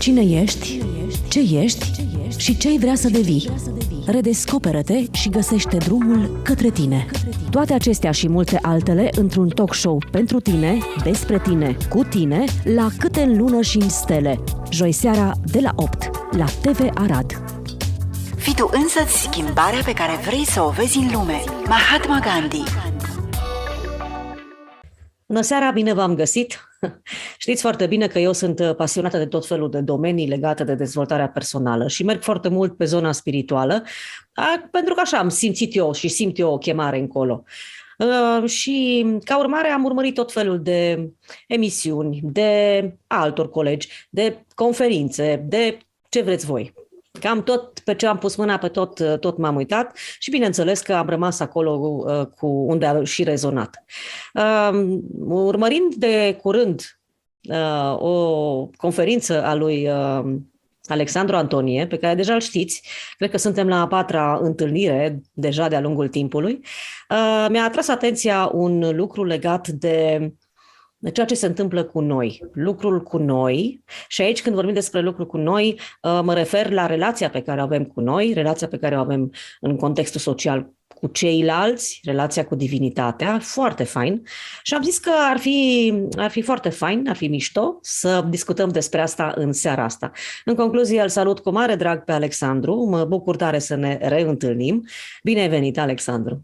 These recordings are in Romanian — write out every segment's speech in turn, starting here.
Cine ești, ce ești și ce ai vrea să devii. Redescoperă-te și găsește drumul către tine. Toate acestea și multe altele într-un talk show pentru tine, despre tine, cu tine, la Câte în lună și în stele. Joi seara de la 8 la TV Arad. Fii tu însăți schimbarea pe care vrei să o vezi în lume. Mahatma Gandhi. Bună seara, bine v-am găsit! Știți foarte bine că eu sunt pasionată de tot felul de domenii legate de dezvoltarea personală și merg foarte mult pe zona spirituală, pentru că așa am simțit eu și simt eu o chemare încolo. Și ca urmare am urmărit tot felul de emisiuni, de altor colegi, de conferințe, de ce vreți voi. Cam tot pe ce am pus mâna, pe tot m-am uitat și bineînțeles că am rămas acolo cu unde a și rezonat. Urmărind de curând o conferință a lui Alexandru Antonie, pe care deja îl știți, cred că suntem la a 4-a întâlnire deja de-a lungul timpului, mi-a atras atenția un lucru legat de ceea ce se întâmplă cu noi, lucrul cu noi. Și aici când vorbim despre lucrul cu noi, mă refer la relația pe care o avem cu noi, relația pe care o avem în contextul social cu ceilalți, relația cu divinitatea, foarte fain. Și am zis că ar fi foarte fain, ar fi mișto să discutăm despre asta în seara asta. În concluzie, îl salut cu mare drag pe Alexandru, mă bucur tare să ne reîntâlnim. Bine ai venit, Alexandru!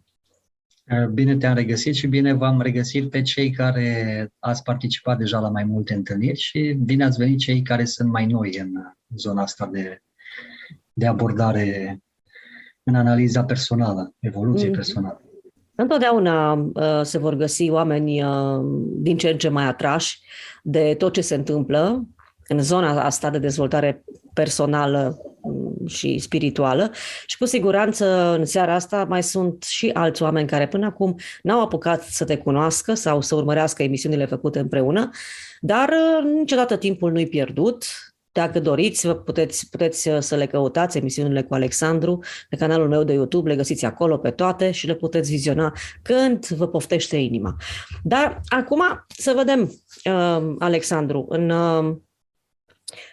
Bine te-am regăsit și bine v-am regăsit pe cei care ați participat deja la mai multe întâlniri și bine ați venit cei care sunt mai noi în zona asta de abordare în analiza personală, evoluție personală. Întotdeauna se vor găsi oameni din ce în ce mai atrași de tot ce se întâmplă în zona asta de dezvoltare personală și spirituală și cu siguranță în seara asta mai sunt și alți oameni care până acum n-au apucat să te cunoască sau să urmărească emisiunile făcute împreună, dar niciodată timpul nu-i pierdut. Dacă doriți, puteți să le căutați, emisiunile cu Alexandru, pe canalul meu de YouTube, le găsiți acolo pe toate și le puteți viziona când vă poftește inima. Dar acum să vedem, Alexandru,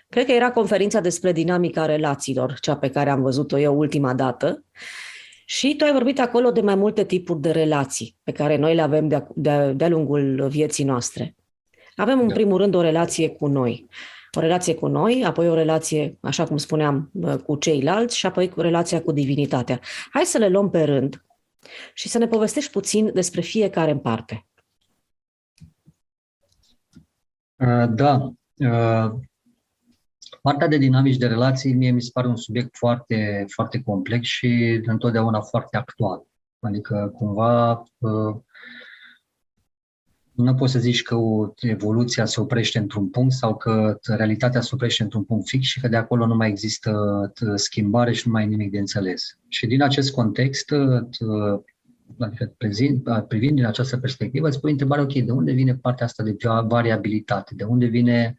cred că era conferința despre dinamica relațiilor, cea pe care am văzut-o eu ultima dată, și tu ai vorbit acolo de mai multe tipuri de relații pe care noi le avem de-a lungul vieții noastre. Avem în primul rând o relație cu noi. O relație cu noi, apoi o relație, așa cum spuneam, cu ceilalți și apoi cu relația cu divinitatea. Hai să le luăm pe rând și să ne povestești puțin despre fiecare în parte. Da. Partea de dinamici de relații mie mi se pare un subiect foarte, foarte complex și întotdeauna foarte actual. Adică cumva nu poți să zici că evoluția se oprește într-un punct sau că realitatea se oprește într-un punct fix și că de acolo nu mai există schimbare și nu mai e nimic de înțeles. Și din acest context, adică privind din această perspectivă, îți pui întrebarea, ok, de unde vine partea asta de variabilitate? De unde vine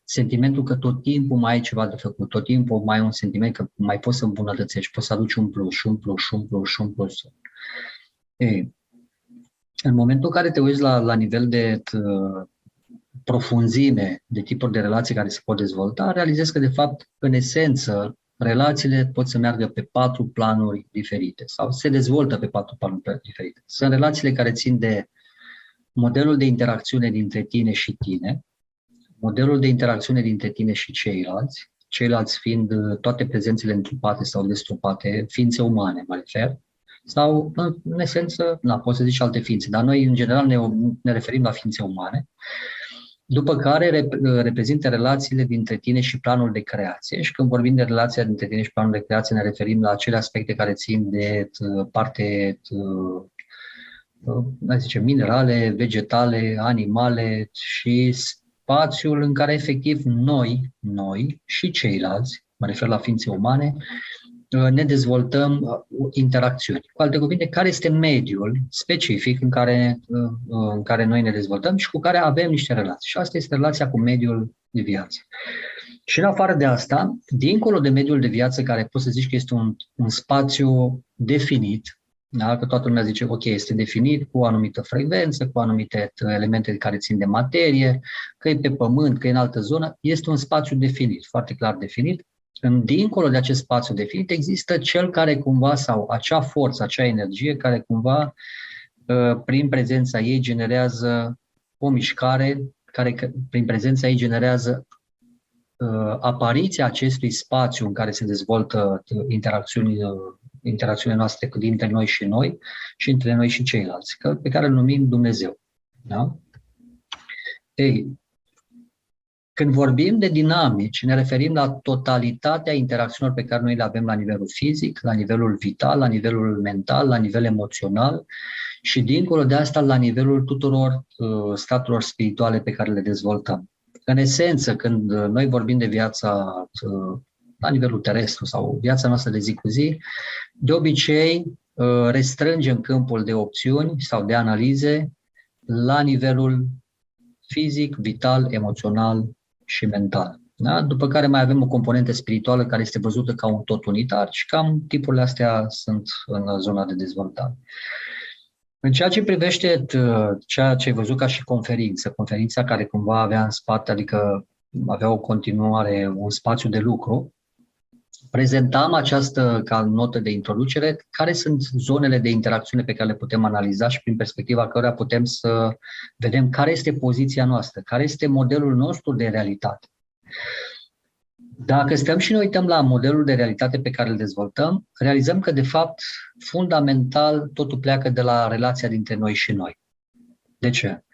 sentimentul că tot timpul mai ai ceva de făcut, tot timpul mai ai un sentiment că mai poți să îmbunătățești, poți să aduci un plus, un plus, un plus, un plus. Ei, în momentul în care te uiți la nivel de profunzime, de tipuri de relații care se pot dezvolta, realizezi că, de fapt, în esență, relațiile pot să meargă pe 4 planuri diferite sau se dezvoltă pe 4 planuri diferite. Sunt relațiile care țin de modelul de interacțiune dintre tine și tine, modelul de interacțiune dintre tine și ceilalți fiind toate prezențele întrupate sau destrupate, ființe umane, mă refer, sau, în esență, poți să zici alte ființe, dar noi, în general, ne referim la ființe umane, după care reprezintă relațiile dintre tine și planul de creație. Și când vorbim de relația dintre tine și planul de creație, ne referim la acele aspecte care țin de parte, minerale, vegetale, animale și spațiul în care, efectiv, noi și ceilalți, mă refer la ființe umane, ne dezvoltăm interacțiuni. Cu alte cuvinte, care este mediul specific în care noi ne dezvoltăm și cu care avem niște relații. Și asta este relația cu mediul de viață. Și în afară de asta, dincolo de mediul de viață, care poți să zici că este un spațiu definit, Da? Că toată lumea zice, ok, este definit cu o anumită frecvență, cu anumite elemente care țin de materie, că e pe pământ, că e în altă zonă. Este un spațiu definit, foarte clar definit. Dincolo de acest spațiu definit există cel care cumva, sau acea forță, acea energie care cumva, prin prezența ei, generează o mișcare, care prin prezența ei generează apariția acestui spațiu în care se dezvoltă interacțiunile noastre dintre noi și noi și între noi și ceilalți, pe care îl numim Dumnezeu. Da? Ei, când vorbim de dinamici, ne referim la totalitatea interacțiunilor pe care noi le avem la nivelul fizic, la nivelul vital, la nivelul mental, la nivel emoțional și, dincolo de asta, la nivelul tuturor staturilor spirituale pe care le dezvoltăm. În esență, când noi vorbim de viața la nivelul terestru sau viața noastră de zi cu zi, de obicei restrângem câmpul de opțiuni sau de analize la nivelul fizic, vital, emoțional și mental. Da? După care mai avem o componentă spirituală care este văzută ca un tot unitar și cam tipurile astea sunt în zona de dezvoltare. În ceea ce privește ceea ce ai văzut ca și conferința care cumva avea în spate, adică avea o continuare, un spațiu de lucru, prezentam această ca notă de introducere, care sunt zonele de interacțiune pe care le putem analiza și prin perspectiva căreia putem să vedem care este poziția noastră, care este modelul nostru de realitate. Dacă stăm și ne uităm la modelul de realitate pe care îl dezvoltăm, realizăm că, de fapt, fundamental, totul pleacă de la relația dintre noi și noi. De ce?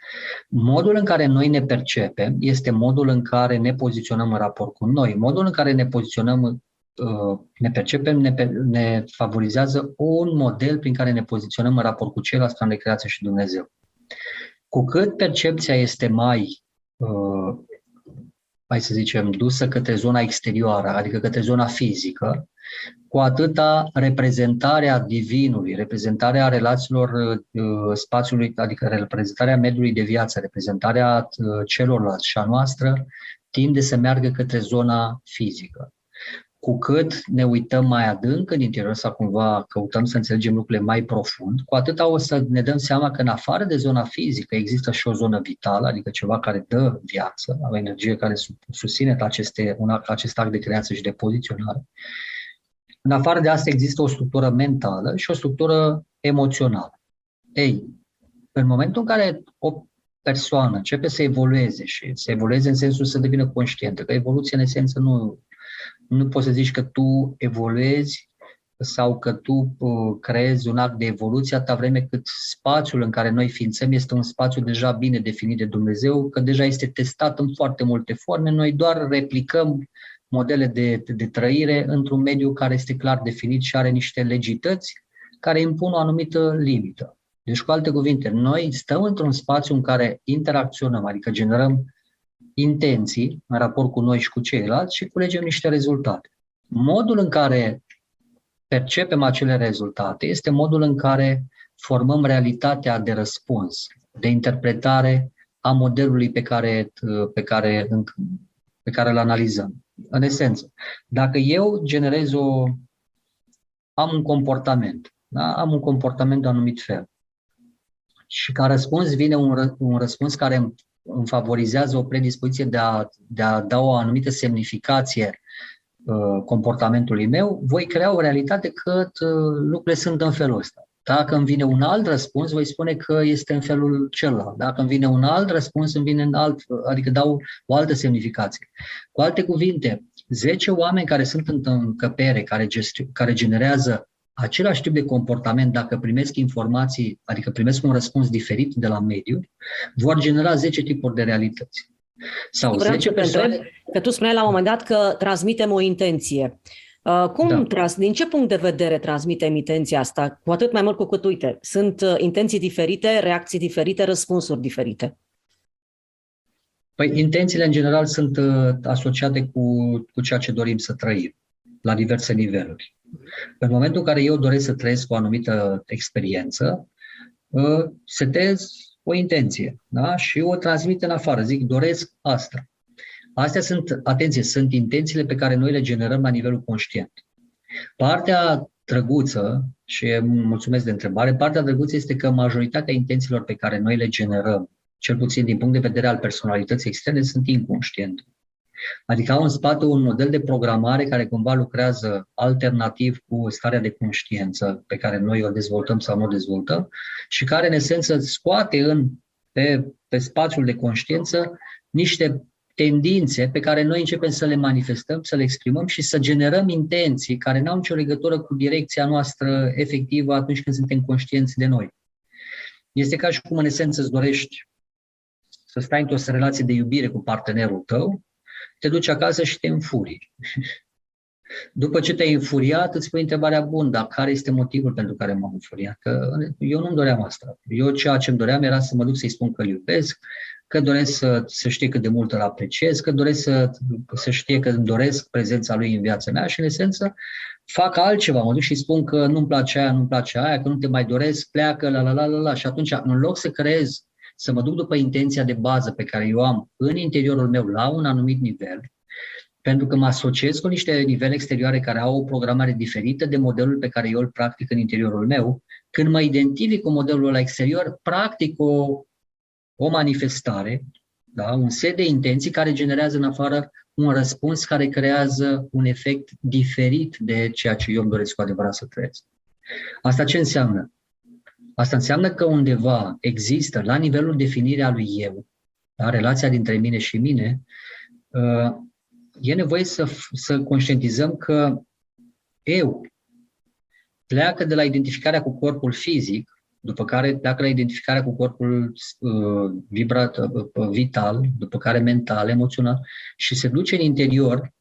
Modul în care noi ne percepem este modul în care ne poziționăm în raport cu noi. Modul în care ne poziționăm, ne percepem, ne favorizează un model prin care ne poziționăm în raport cu ceilalți, plan de creație și Dumnezeu. Cu cât percepția este mai să zicem, dusă către zona exterioară, adică către zona fizică, cu atâta reprezentarea divinului, reprezentarea relațiilor spațiului, adică reprezentarea mediului de viață, reprezentarea celorlalți și a noastră, tinde să meargă către zona fizică. Cu cât ne uităm mai adânc în interior sau cumva căutăm să înțelegem lucrurile mai profund, cu atâta o să ne dăm seama că în afară de zona fizică există și o zonă vitală, adică ceva care dă viață, o energie care susține acest act de creație și de poziționare. În afară de asta există o structură mentală și o structură emoțională. Ei, în momentul în care o persoană începe să evolueze și să evolueze în sensul să devină conștientă, că evoluția în esență nu poți să zici că tu evoluezi sau că tu creezi un act de evoluție atâta vreme cât spațiul în care noi ființăm este un spațiu deja bine definit de Dumnezeu, că deja este testat în foarte multe forme, noi doar replicăm modele de trăire într-un mediu care este clar definit și are niște legități care impun o anumită limită. Deci, cu alte cuvinte, noi stăm într-un spațiu în care interacționăm, adică generăm intenții în raport cu noi și cu ceilalți și culegem niște rezultate. Modul în care percepem acele rezultate este modul în care formăm realitatea de răspuns, de interpretare a modelului pe care îl analizăm. În esență, dacă eu am un comportament, da? Am un comportament de un anumit fel și ca răspuns vine un răspuns care îmi favorizează o predispoziție de a da o anumită semnificație comportamentului meu, voi crea o realitate că lucrurile sunt în felul ăsta. Dacă îmi vine un alt răspuns, voi spune că este în felul celălalt. Dacă îmi vine un alt răspuns, adică dau o altă semnificație. Cu alte cuvinte, 10 oameni care sunt în încăpere, care generează același tip de comportament, dacă primesc informații, adică primesc un răspuns diferit de la mediu, vor genera 10 tipuri de realități. Sau 10 persoane... Că tu spuneai la un moment dat că transmitem o intenție. Din ce punct de vedere transmitem intenția asta? Cu atât mai mult cu cât, uite, sunt intenții diferite, reacții diferite, răspunsuri diferite. Păi, intențiile în general sunt asociate cu ceea ce dorim să trăim, la diverse niveluri. În momentul în care eu doresc să trăiesc o anumită experiență, setez o intenție, da? Și o transmit în afară, zic, doresc asta. Astea sunt intențiile pe care noi le generăm la nivelul conștient. Partea drăguță și mulțumesc de întrebare. Partea drăguță este că majoritatea intențiilor pe care noi le generăm, cel puțin din punct de vedere al personalității externe, sunt inconștiente. Adică au în spate un model de programare care cumva lucrează alternativ cu starea de conștiință pe care noi o dezvoltăm sau nu o dezvoltăm și care în esență scoate pe spațiul de conștiință niște tendințe pe care noi începem să le manifestăm, să le exprimăm și să generăm intenții care n-au nicio legătură cu direcția noastră efectivă atunci când suntem conștienți de noi. Este ca și cum în esență îți dorești să stai într-o relație de iubire cu partenerul tău, te duci acasă și te înfurii. După ce te-ai înfuriat, îți pui întrebarea, bun, dar care este motivul pentru care m-am înfuriat? Că eu nu-mi doream asta. Eu ceea ce îmi doream era să mă duc să-i spun că îl iubesc, că doresc să știe cât de mult îl apreciez, că doresc să știe că îmi doresc prezența lui în viața mea și, în esență, fac altceva. Mă duc și spun că nu-mi place aia, nu-mi place aia, că nu te mai doresc, pleacă, la. Și atunci, în loc să creez, să mă duc după intenția de bază pe care eu am în interiorul meu la un anumit nivel, pentru că mă asociez cu niște nivele exterioare care au o programare diferită de modelul pe care eu îl practic în interiorul meu, când mă identific cu modelul ăla exterior, practic o manifestare, da? Un set de intenții care generează în afară un răspuns care creează un efect diferit de ceea ce eu îmi doresc cu adevărat să trăiesc. Asta ce înseamnă? Asta înseamnă că undeva există, la nivelul definirii a lui eu, da? Relația dintre mine și mine, e nevoie să conștientizăm că eu pleacă de la identificarea cu corpul fizic, după care pleacă la identificarea cu corpul vital, după care mental, emoțional, și se duce în interior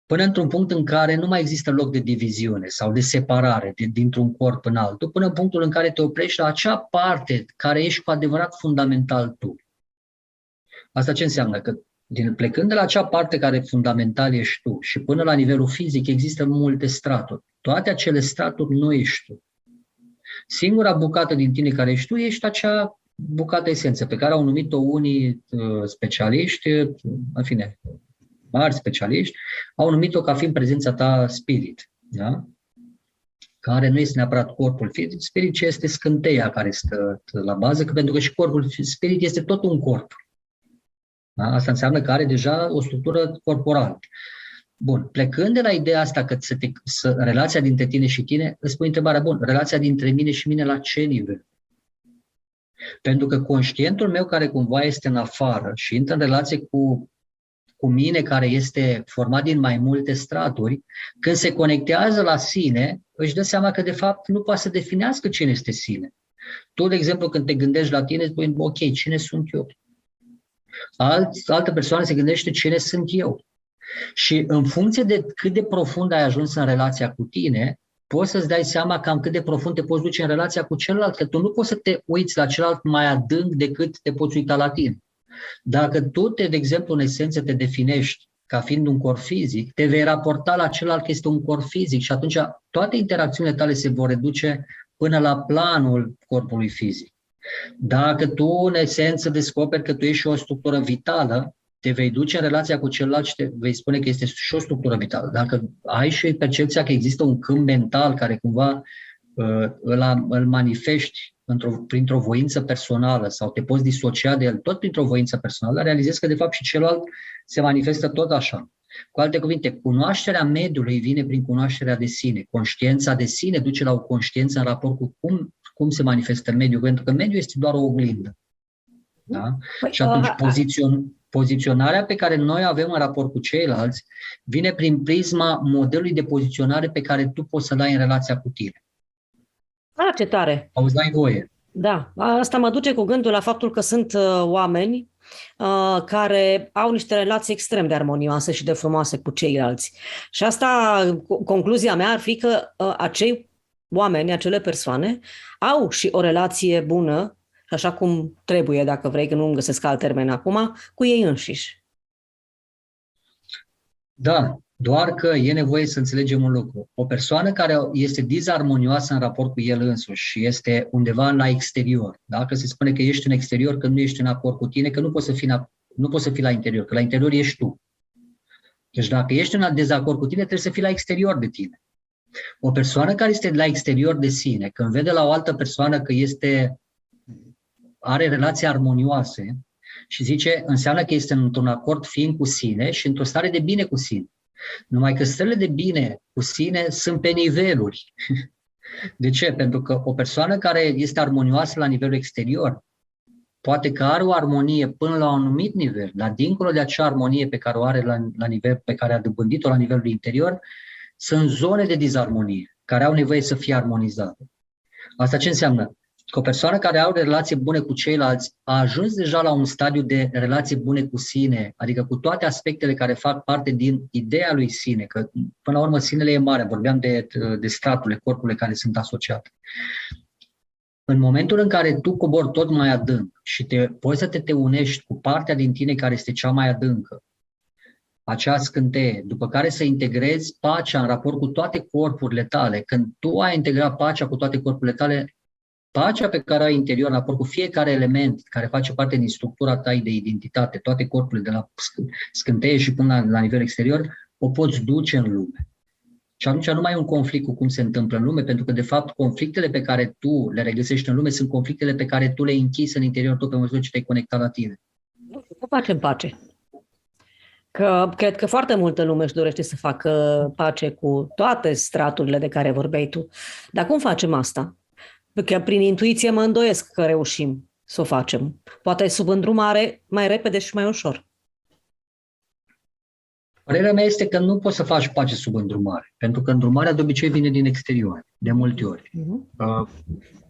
până într-un punct în care nu mai există loc de diviziune sau de separare dintr-un corp în altul, până în punctul în care te oprești la acea parte care ești cu adevărat fundamental tu. Asta ce înseamnă? Că plecând de la acea parte care fundamental ești tu și până la nivelul fizic există multe straturi. Toate acele straturi nu ești tu. Singura bucată din tine care ești tu ești acea bucată esență pe care au numit-o unii specialiști, în fine, mari specialiști, au numit-o ca fiind prezența ta spirit, da? Care nu este neapărat corpul fizic, spirit, ci este scânteia care stă la bază, că pentru că și corpul spirit este tot un corp. Da? Asta înseamnă că are deja o structură corporală. Bun, plecând de la ideea asta că relația dintre tine și tine, îți pui întrebarea, bun, relația dintre mine și mine la ce nivel? Pentru că conștientul meu care cumva este în afară și intră în relație cu mine care este format din mai multe straturi, când se conectează la sine, își dă seama că de fapt nu poate să definească cine este sine. Tu, de exemplu, când te gândești la tine, îți spui, ok, cine sunt eu? Altă persoană se gândește cine sunt eu. Și în funcție de cât de profund ai ajuns în relația cu tine, poți să-ți dai seama cam cât de profund te poți duce în relația cu celălalt, că tu nu poți să te uiți la celălalt mai adânc decât te poți uita la tine. Dacă tu, de exemplu, în esență te definești ca fiind un corp fizic, te vei raporta la celălalt că este un corp fizic și atunci toate interacțiunile tale se vor reduce până la planul corpului fizic. Dacă tu, în esență, descoperi că tu ești o structură vitală, te vei duce în relația cu celălalt și te vei spune că este și o structură vitală. Dacă ai și percepția că există un câmp mental care cumva îl manifesti printr-o voință personală sau te poți disocia de el tot printr-o voință personală, realizezi că de fapt și celălalt se manifestă tot așa. Cu alte cuvinte, cunoașterea mediului vine prin cunoașterea de sine. Conștiința de sine duce la o conștiință în raport cu cum se manifestă mediul, pentru că mediul este doar o oglindă. Da? Și atunci poziționarea pe care noi avem în raport cu ceilalți vine prin prisma modelului de poziționare pe care tu poți să-l ai în relația cu tine. Ce tare! Auzi, dai voie. Da, asta mă duce cu gândul la faptul că sunt oameni care au niște relații extrem de armonioase și de frumoase cu ceilalți. Și asta, concluzia mea ar fi că acei oameni, acele persoane, au și o relație bună, așa cum trebuie, dacă vrei, că nu găsesc alt termen acum, cu ei înșiși. Da, doar că e nevoie să înțelegem un lucru. O persoană care este dizarmonioasă în raport cu el însuși și este undeva la exterior, dacă se spune că ești în exterior, că nu ești în acord cu tine, că nu poți să fii la interior, că la interior ești tu. Deci dacă ești în dezacord cu tine, trebuie să fii la exterior de tine. O persoană care este la exterior de sine, când vede la o altă persoană că are relații armonioase și zice, înseamnă că este într-un acord fin cu sine și într-o stare de bine cu sine. Numai că stările de bine cu sine sunt pe niveluri. De ce? Pentru că o persoană care este armonioasă la nivelul exterior, poate că are o armonie până la un anumit nivel, dar dincolo de acea armonie pe care o are la nivel, pe care a dobândit-o la nivelul interior, sunt zone de disarmonie care au nevoie să fie armonizate. Asta ce înseamnă? Că o persoană care are relații bune cu ceilalți a ajuns deja la un stadiu de relații bune cu sine, adică cu toate aspectele care fac parte din ideea lui sine, că până la urmă sinele e mare, vorbeam de straturile, corpurile care sunt asociate. În momentul în care tu cobori tot mai adânc și poți să te unești cu partea din tine care este cea mai adâncă, acea scânteie, după care să integrezi pacea în raport cu toate corpurile tale, când tu ai integrat pacea cu toate corpurile tale, pacea pe care ai interior în raport cu fiecare element care face parte din structura ta de identitate, toate corpurile de la scânteie și până la nivel exterior, o poți duce în lume. Și atunci nu mai e un conflict cu cum se întâmplă în lume, pentru că, de fapt, conflictele pe care tu le regăsești în lume sunt conflictele pe care tu le închizi în interior tot pe măsură ce te-ai conectat la tine. Cum facem pace? Că cred că foarte multă lume își dorește să facă pace cu toate straturile de care vorbeai tu. Dar cum facem asta? Că prin intuiție mă îndoiesc că reușim să o facem. Poate sub îndrumare mai repede și mai ușor. Părerea mea este că nu poți să faci pace sub îndrumare, pentru că îndrumarea de obicei vine din exterior, de multe ori.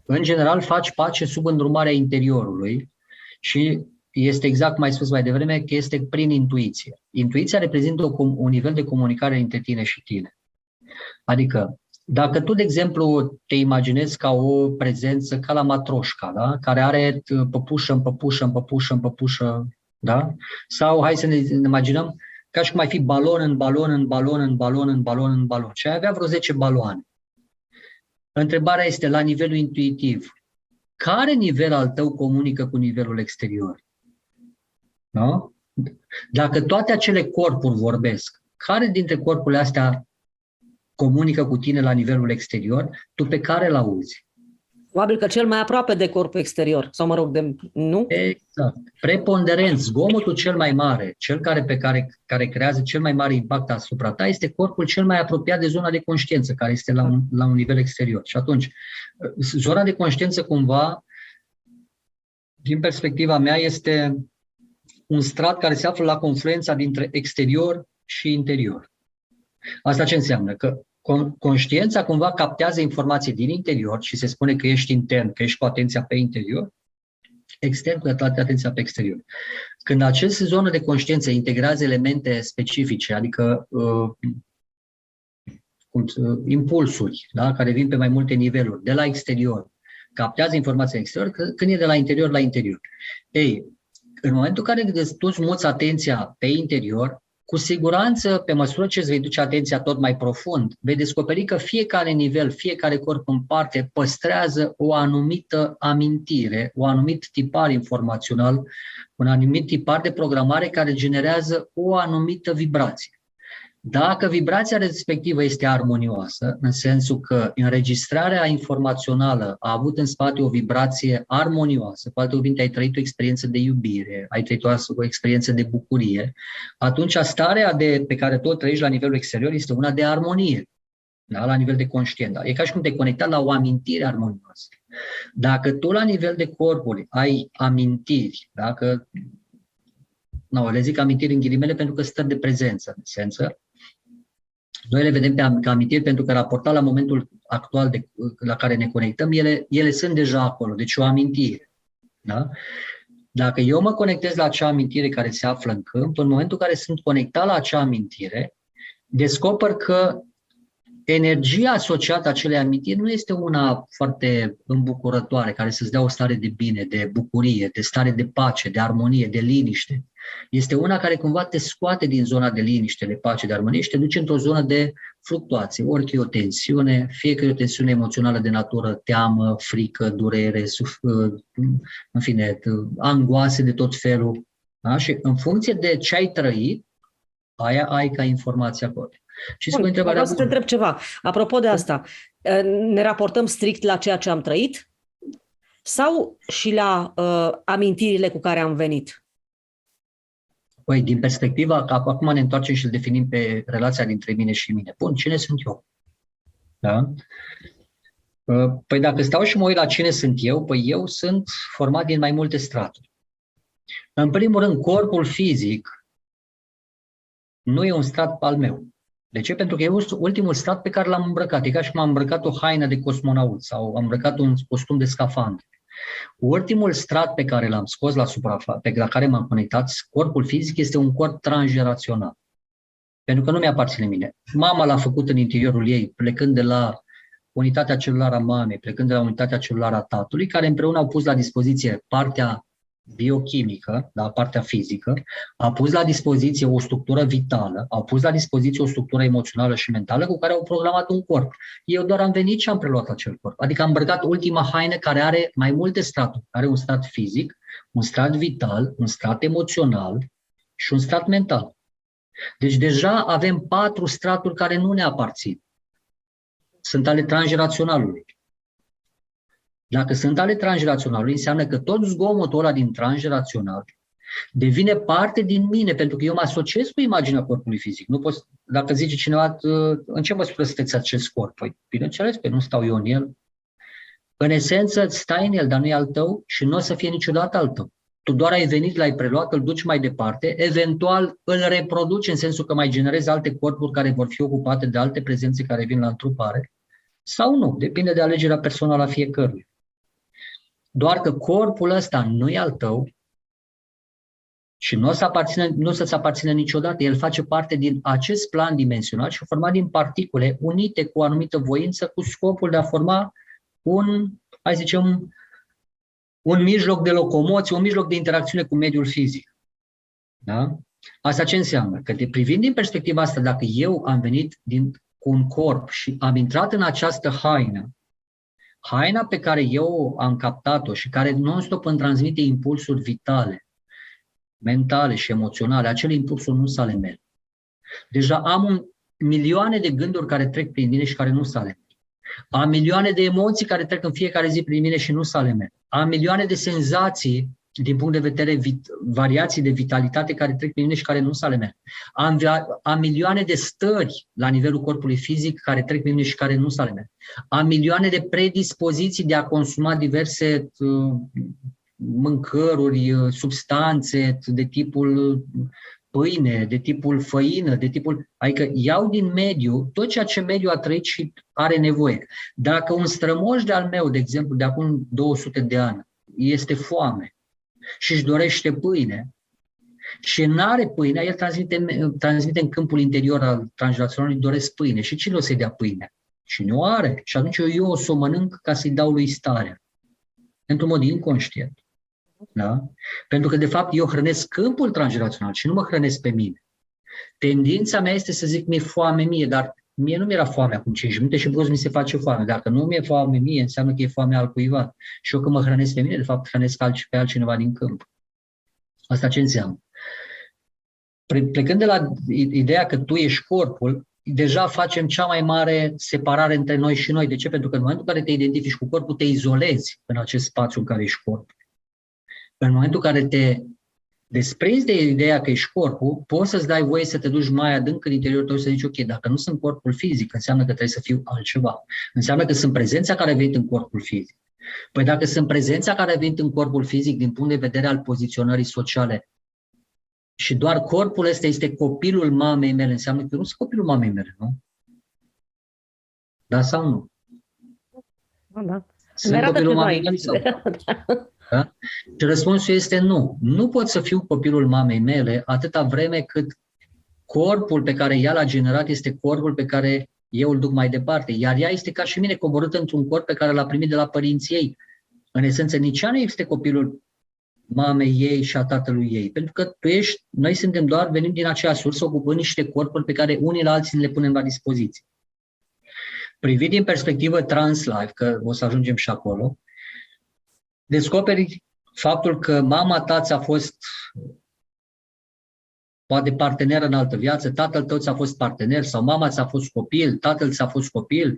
În general faci pace sub îndrumarea interiorului și este exact cum ai spus mai devreme, că este prin intuiție. Intuiția reprezintă un nivel de comunicare între tine și tine. Adică, dacă tu, de exemplu, te imaginezi ca o prezență ca la matroșca, da? Care are păpușă în păpușă, în păpușă, în păpușă, da? Sau hai să ne imaginăm ca și cum ai fi balon în balon, în balon, în balon, în balon, în balon. Și ai avea vreo 10 baloane. Întrebarea este, la nivelul intuitiv, care nivel al tău comunică cu nivelul exterior? Da? Dacă toate acele corpuri vorbesc, care dintre corpurile astea comunică cu tine la nivelul exterior, tu pe care îl auzi? Probabil că cel mai aproape de corpul exterior, sau mă rog, nu? Exact. Preponderent, zgomotul cel mai mare, cel care creează cel mai mare impact asupra ta, este corpul cel mai apropiat de zona de conștiință, care este la un nivel exterior. Și atunci, zona de conștiință cumva, din perspectiva mea, este un strat care se află la confluența dintre exterior și interior. Asta ce înseamnă? Că conștiința cumva captează informații din interior și se spune că ești intern, că ești cu atenția pe interior, extern cu atenția pe exterior. Când această zonă de conștiință integrează elemente specifice, adică impulsuri, da, care vin pe mai multe niveluri, de la exterior, captează informația în exterior, când e de la interior la interior. Ei, în momentul în care tu îți muți atenția pe interior, cu siguranță, pe măsură ce îți vei duce atenția tot mai profund, vei descoperi că fiecare nivel, fiecare corp în parte păstrează o anumită amintire, un anumit tipar informațional, un anumit tipar de programare care generează o anumită vibrație. Dacă vibrația respectivă este armonioasă, în sensul că înregistrarea informațională a avut în spate o vibrație armonioasă, cu alte cuvinte, ai trăit o experiență de iubire, ai trăit o experiență de bucurie, atunci starea pe care tu o trăiești la nivelul exterior este una de armonie, da? La nivel de conștiință. E ca și cum te conecta la o amintire armonioasă. Dacă tu la nivel de corpuri ai amintiri, dacă le zic amintiri în ghilimele pentru că stări de prezență, în esență, noi le vedem ca amintiri pentru că raportat la momentul actual la care ne conectăm, ele sunt deja acolo, deci o amintire. Da? Dacă eu mă conectez la acea amintire care se află în câmp, în momentul în care sunt conectat la acea amintire, descoper că energia asociată acelei amintiri nu este una foarte îmbucurătoare, care să-ți dea o stare de bine, de bucurie, de stare de pace, de armonie, de liniște. Este una care cumva te scoate din zona de liniște, de pace, de armonie și te duce într-o zonă de fluctuație. Ori că e o tensiune, fie că e o tensiune emoțională de natură, teamă, frică, durere, în fine, angoase de tot felul. Da? Și în funcție de ce ai trăit, Aia ai ca informație acolo. Și Bun, spune întrebarea vreau să te bună. întreb ceva. Apropo de asta, ne raportăm strict la ceea ce am trăit sau și la amintirile cu care am venit? Păi, din perspectiva, că acum ne întoarcem și îl definim pe relația dintre mine și mine. Bun, cine sunt eu? Da? Păi dacă stau și mă uit la cine sunt eu, păi eu sunt format din mai multe straturi. În primul rând, corpul fizic nu e un strat al meu. De ce? Pentru că e ultimul strat pe care l-am îmbrăcat. E ca și cum am îmbrăcat o haină de cosmonaut sau am îmbrăcat un costum de scafandru. Ultimul strat pe care l-am scos la suprafață, pe care m-am conectat, corpul fizic, este un corp transgenerațional. Pentru că nu mi-aparține mine. Mama l-a făcut în interiorul ei, plecând de la unitatea celulară a mamei, plecând de la unitatea celulară a tatălui, care împreună au pus la dispoziție partea biochimică, da, partea fizică, a pus la dispoziție o structură vitală, au pus la dispoziție o structură emoțională și mentală cu care au programat un corp. Eu doar am venit și am preluat acel corp. Adică am îmbrăcat ultima haină care are mai multe straturi. Are un strat fizic, un strat vital, un strat emoțional și un strat mental. Deci deja avem 4 straturi care nu ne aparțin. Sunt ale transgeneraționalului. Dacă sunt ale transgeneraționalului, înseamnă că tot zgomotul ăla din transgenerațional devine parte din mine, pentru că eu mă asociez cu imaginea corpului fizic. Nu pot, dacă zice cineva, în ce măsură sunteți acest corp? Păi, bineînțeles, că nu stau eu în el. În esență, stai în el, dar nu e al tău și nu o să fie niciodată al tău. Tu doar ai venit, l-ai preluat, îl duci mai departe, eventual îl reproduci în sensul că mai generezi alte corpuri care vor fi ocupate de alte prezențe care vin la întrupare, sau nu, depinde de alegerea personală a fiecăruia. Doar că corpul ăsta nu e al tău și nu o să-ți aparține niciodată. El face parte din acest plan dimensional și format din particule unite cu o anumită voință, cu scopul de a forma un mijloc de locomoție, un mijloc de interacțiune cu mediul fizic. Da? Asta ce înseamnă? Că privind din perspectiva asta, dacă eu am venit cu un corp și am intrat în această haina pe care eu am captat-o și care non-stop îmi transmite impulsuri vitale, mentale și emoționale, acele impulsuri nu sunt ale mele. Deja am milioane de gânduri care trec prin mine și care nu sunt ale mele. Am milioane de emoții care trec în fiecare zi prin mine și nu sunt ale mele. Am milioane de senzații din punct de vedere variații de vitalitate care trec prin mine și care nu sunt ale mele. Am milioane de stări la nivelul corpului fizic care trec prin mine și care nu sunt ale mele. Am milioane de predispoziții de a consuma diverse mâncăruri, substanțe de tipul pâine, de tipul făină, adică iau din mediu tot ceea ce mediul a trăit și are nevoie. Dacă un strămoș de-al meu, de exemplu, de acum 200 de ani, este foame și își dorește pâine și nu are pâine, el transmite în câmpul interior al transgeneraționalului, doresc pâine. Și cine o să-i dea pâine? Cine o are? Și atunci eu o să o mănânc ca să-i dau lui starea. Într-un mod inconștient. Da? Pentru că, de fapt, eu hrănesc câmpul transgenerațional și nu mă hrănesc pe mine. Tendința mea este să zic, mi-e foame mie, dar mie nu mi-era foame acum 5 minute și brusc mi se face foame. Dacă nu mi-e foame mie, înseamnă că e foame altcuiva. Și eu când mă hrănesc pe mine, de fapt, hrănesc pe altcineva din câmp. Asta ce înseamnă? Plecând de la ideea că tu ești corpul, deja facem cea mai mare separare între noi și noi. De ce? Pentru că în momentul în care te identifici cu corpul, te izolezi în acest spațiu în care ești corpul. În momentul în care te desprinzi de ideea că ești corpul, poți să-ți dai voie să te duci mai adânc în interiorul tău și să zici, ok, dacă nu sunt corpul fizic, înseamnă că trebuie să fiu altceva. Înseamnă că sunt prezența care a venit în corpul fizic. Păi dacă sunt prezența care a venit în corpul fizic din punct de vedere al poziționării sociale și doar corpul ăsta este copilul mamei mele, înseamnă că eu nu sunt copilul mamei mele, nu? Da sau nu? Da. Sunt copilul mamei mele sau? Da? Și răspunsul este nu. Nu pot să fiu copilul mamei mele atâta vreme cât corpul pe care ea l-a generat este corpul pe care eu îl duc mai departe. Iar ea este ca și mine coborâtă într-un corp pe care l-a primit de la părinții ei. În esență, nici ea nu este copilul mamei ei și a tatălui ei. Pentru că noi suntem doar, venim din acea sursă, ocupând niște corpuri pe care unii la alții le punem la dispoziție. Privit din perspectivă trans-life, că o să ajungem și acolo, descoperi faptul că mama ta ți-a fost poate partener în altă viață, tatăl tău ți-a fost partener sau mama ți-a fost copil, tatăl ți-a fost copil,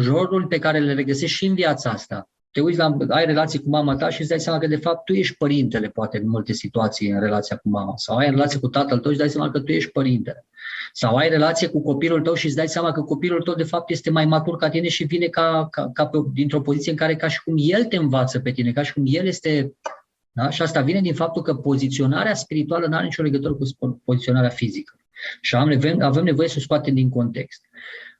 rolul pe care le regăsești și în viața asta. Te uiți ai relații cu mama ta și îți dai seama că de fapt tu ești părintele, poate în multe situații în relația cu mama, sau ai relație cu tatăl tău și îți dai seama că tu ești părintele. Sau ai relație cu copilul tău și îți dai seama că copilul tău de fapt este mai matur ca tine și vine dintr-o poziție în care ca și cum el te învață pe tine, ca și cum el este... Da? Și asta vine din faptul că poziționarea spirituală nu are nicio legătură cu poziționarea fizică. Și avem nevoie să o scoatem din context.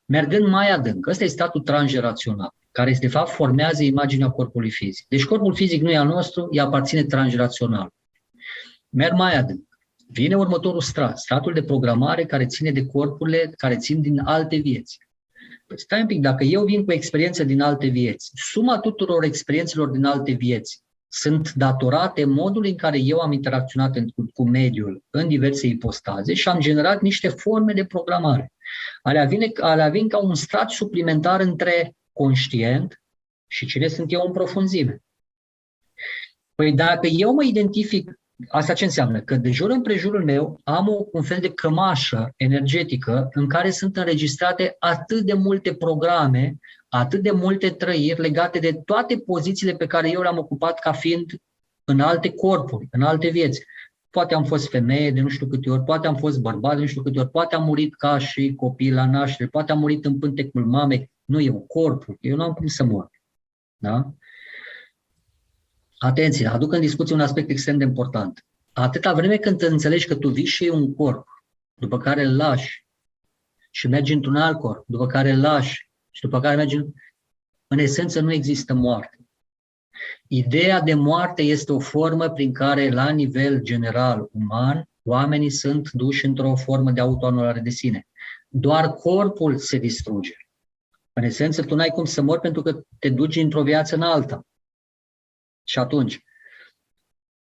Mergând mai adânc, ăsta e statul transgenerațional, care de fapt formează imaginea corpului fizic. Deci corpul fizic nu e al nostru, ea aparține transgenerațional. Merg mai adânc. Vine următorul strat, stratul de programare care ține de corpurile care țin din alte vieți. Păi stai un pic, dacă eu vin cu experiențe din alte vieți, suma tuturor experiențelor din alte vieți sunt datorate modului în care eu am interacționat cu mediul în diverse ipostaze și am generat niște forme de programare. Alea vin ca un strat suplimentar între conștient și cine sunt eu în profunzime. Păi dacă eu mă identific, asta ce înseamnă? Că de jur împrejurul meu am un fel de cămașă energetică în care sunt înregistrate atât de multe programe, atât de multe trăiri legate de toate pozițiile pe care eu le-am ocupat ca fiind în alte corpuri, în alte vieți. Poate am fost femeie de nu știu câte ori, poate am fost bărbat de nu știu câte ori, poate am murit ca și copil la naștere, poate am murit în pântecul mamei. Nu, eu corpul, eu nu am cum să mor. Da? Atenție, aduc în discuție un aspect extrem de important. Atâta vreme când înțelegi că tu vii și un corp, după care îl lași și mergi într-un alt corp, după care îl lași și după care mergi în esență nu există moarte. Ideea de moarte este o formă prin care, la nivel general uman, oamenii sunt duși într-o formă de autoanulare de sine. Doar corpul se distruge. În esență, tu n-ai cum să mori pentru că te duci într-o viață în alta. Și atunci,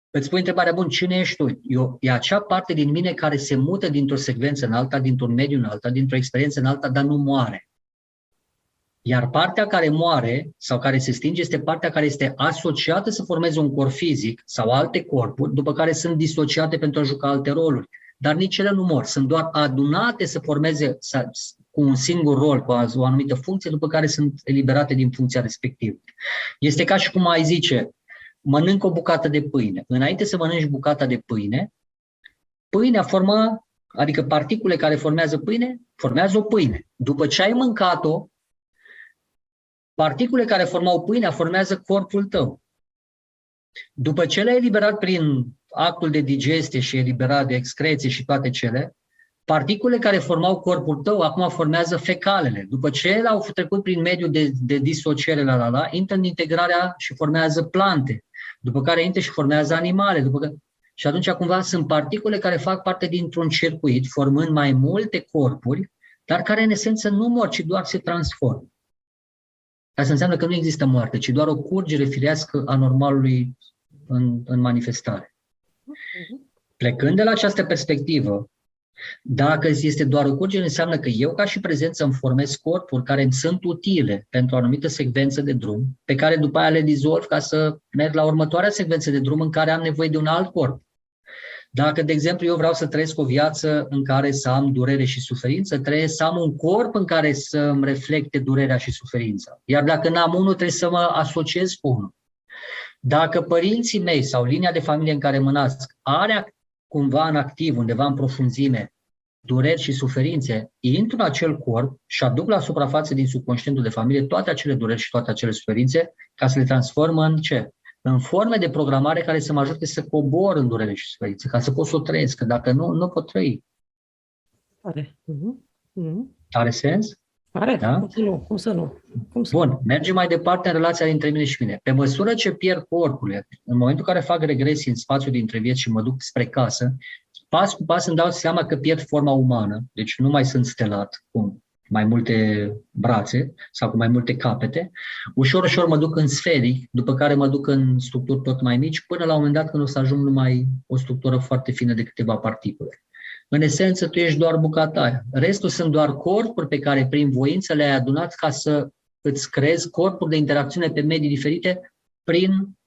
îți pui întrebarea, bun, cine ești tu? E acea parte din mine care se mută dintr-o secvență în alta, dintr-un mediu în alta, dintr-o experiență în alta, dar nu moare. Iar partea care moare sau care se stinge este partea care este asociată să formeze un corp fizic sau alte corpuri, după care sunt disociate pentru a juca alte roluri. Dar nici ele nu mor, sunt doar adunate să formeze cu un singur rol, cu o anumită funcție, după care sunt eliberate din funcția respectivă. Este ca și cum ai zice, mănânc o bucată de pâine. Înainte să mănânci bucata de pâine, pâinea adică particule care formează pâine, formează o pâine. După ce ai mâncat-o, particule care formau pâinea formează corpul tău. După ce le-ai eliberat prin actul de digestie și eliberat de excreție și toate cele, particule care formau corpul tău acum formează fecalele. După ce ele au trecut prin mediul de disociere, intră în integrarea și formează plante. După care intră și formează animale. Și atunci cumva sunt particule care fac parte dintr-un circuit, formând mai multe corpuri, dar care în esență nu mor, ci doar se transformă. Asta înseamnă că nu există moarte, ci doar o curgere firească a normalului în manifestare. Plecând de la această perspectivă, dacă este doar o curgere, înseamnă că eu ca și prezență îmi formez corpuri care îmi sunt utile pentru o anumită secvență de drum, pe care după aia le dizolv ca să merg la următoarea secvență de drum în care am nevoie de un alt corp. Dacă, de exemplu, eu vreau să trăiesc o viață în care să am durere și suferință, trebuie să am un corp în care să îmi reflecte durerea și suferința. Iar dacă n-am unul, trebuie să mă asociez cu unul. Dacă părinții mei sau linia de familie în care mă nasc are cumva în activ, undeva în profunzime, dureri și suferințe, intru în acel corp și aduc la suprafață din subconștientul de familie toate acele dureri și toate acele suferințe ca să le transform în ce? În forme de programare care să mă ajute să cobor în durere și suferință, ca să pot să o trăiesc, că dacă nu, nu pot trăi. Are sens? Are, da? Cum să nu? Bun, mergem mai departe în relația dintre mine și mine. Pe măsură ce pierd corpurile, în momentul în care fac regresii în spațiul dintre vieți și mă duc spre casă, pas cu pas îmi dau seama că pierd forma umană, deci nu mai sunt stelat cu mai multe brațe sau cu mai multe capete, ușor, ușor mă duc în sferic, după care mă duc în structuri tot mai mici, până la un moment dat când o să ajung numai o structură foarte fină de câteva particule. În esență, tu ești doar bucata aia. Restul sunt doar corpuri pe care prin voință le-ai adunat ca să îți creezi corpuri de interacțiune pe medii diferite prin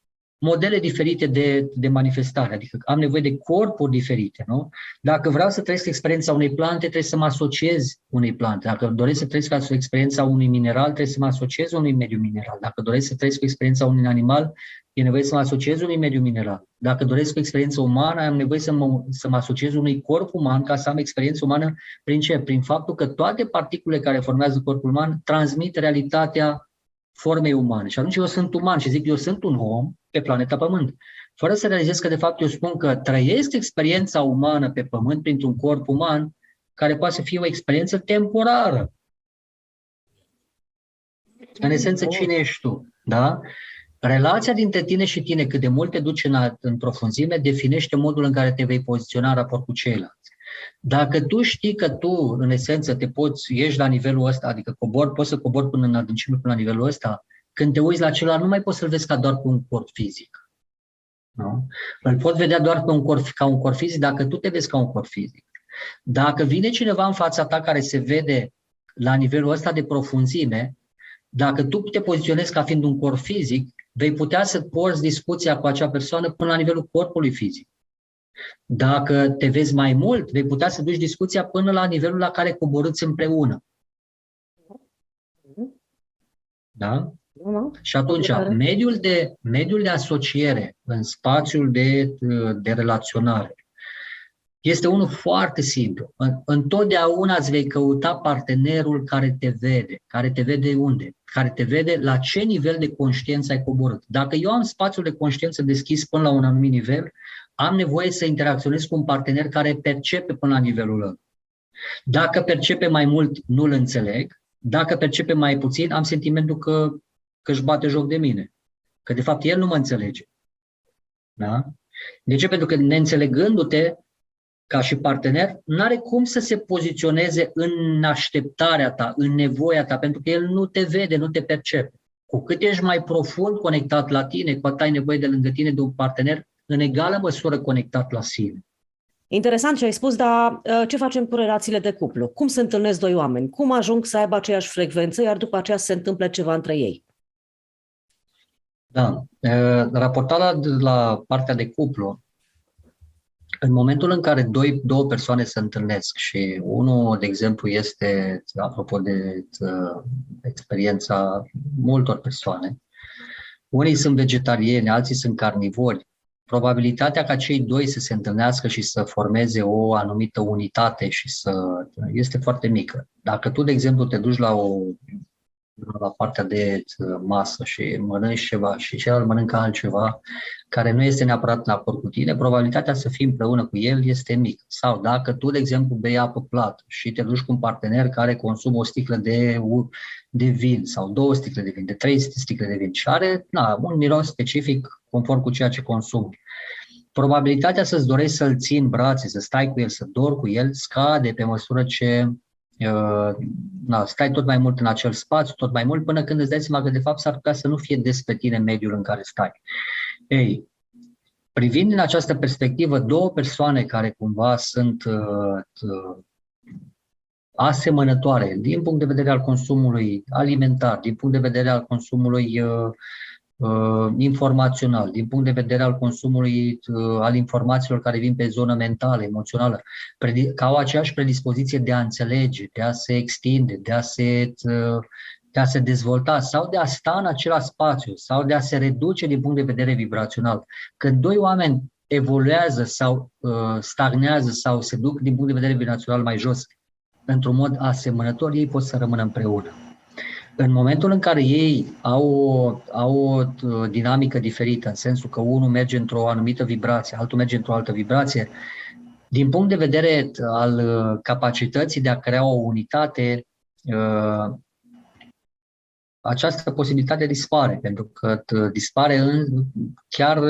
modele diferite de manifestare, adică am nevoie de corpuri diferite, nu? Dacă vreau să trăiesc experiența unei plante, trebuie să mă asociez unei plante. Dacă doresc să trăiesc experiența unui mineral, trebuie să mă asociez unui mediu mineral. Dacă doresc să trăiesc experiența unui animal, e nevoie să mă asociez unui mediu mineral. Dacă doresc o experiență umană, am nevoie să mă asociez unui corp uman ca să am experiență umană. Prin ce? Prin faptul că toate particulele care formează corpul uman transmit realitatea formei umane. Și atunci eu sunt uman și zic eu sunt un om pe planeta Pământ. Fără să realizez că de fapt eu spun că trăiesc experiența umană pe Pământ printr-un corp uman care poate să fie o experiență temporară. În esență, cine ești tu? Da? Relația dintre tine și tine, cât de mult te duci în profunzime, definește modul în care te vei poziționa în raport cu ceilalți. Dacă tu știi că tu, în esență, ieși la nivelul ăsta, adică poți să cobori până în adâncime, până la nivelul ăsta, când te uiți la celălalt, nu mai poți să-l vezi ca doar pe un corp fizic. Nu? Îl poți vedea doar ca un corp fizic dacă tu te vezi ca un corp fizic. Dacă vine cineva în fața ta care se vede la nivelul ăsta de profunzime, dacă tu te poziționezi ca fiind un corp fizic, vei putea să porți discuția cu acea persoană până la nivelul corpului fizic. Dacă te vezi mai mult, vei putea să duci discuția până la nivelul la care coborâți împreună. Da? Și atunci, mediul de asociere în spațiul de relaționare este unul foarte simplu. Întotdeauna îți vei căuta partenerul care te vede unde? Care te vede la ce nivel de conștiință ai coborât. Dacă eu am spațiul de conștiință deschis până la un anumit nivel, am nevoie să interacționez cu un partener care percepe până la nivelul ăla. Dacă percepe mai mult, nu-l înțeleg. Dacă percepe mai puțin, am sentimentul că își bate joc de mine. Că de fapt el nu mă înțelege. Da? De ce? Pentru că neînțelegându-te ca și partener, nu are cum să se poziționeze în așteptarea ta, în nevoia ta, pentru că el nu te vede, nu te percepe. Cu cât ești mai profund conectat la tine, cu atât ai nevoie de lângă tine de un partener în egală măsură conectat la sine. Interesant ce ai spus, dar ce facem cu relațiile de cuplu? Cum se întâlnesc doi oameni? Cum ajung să aibă aceeași frecvență, iar după aceea se întâmplă ceva între ei? Da. Raportat la partea de cuplu, în momentul în care două persoane se întâlnesc și unul, de exemplu, este, apropo de experiența multor persoane, unii sunt vegetariani, alții sunt carnivori, probabilitatea ca cei doi să se întâlnească și să formeze o anumită unitate este foarte mică. Dacă tu, de exemplu, te duci la partea de masă și mănânci ceva și celălalt mănâncă altceva care nu este neapărat în acord cu tine, probabilitatea să fii împreună cu el este mică. Sau dacă tu, de exemplu, bei apă plată și te duci cu un partener care consumă o sticlă de vin sau 2 sticle de vin, de 3 sticle de vin și are un miros specific conform cu ceea ce consumi, probabilitatea să-ți dorești să-l ții în brațe, să stai cu el, să dormi cu el, scade pe măsură ce stai tot mai mult în acel spațiu, tot mai mult, până când îți dai seama că de fapt s-ar putea să nu fie despre tine mediul în care stai. Ei, privind din această perspectivă, două persoane care cumva sunt asemănătoare din punct de vedere al consumului alimentar, din punct de vedere al consumului informațional, din punct de vedere al consumului al informațiilor care vin pe zonă mentală, emoțională, că au aceeași predispoziție de a înțelege, de a se extinde, de a se dezvolta sau de a sta în același spațiu sau de a se reduce din punct de vedere vibrațional. Când doi oameni evoluează sau stagnează sau se duc din punct de vedere vibrațional mai jos într-un mod asemănător, ei pot să rămână împreună. În momentul în care ei au o dinamică diferită, în sensul că unul merge într-o anumită vibrație, altul merge într-o altă vibrație, din punct de vedere al capacității de a crea o unitate, această posibilitate dispare, pentru că dispare chiar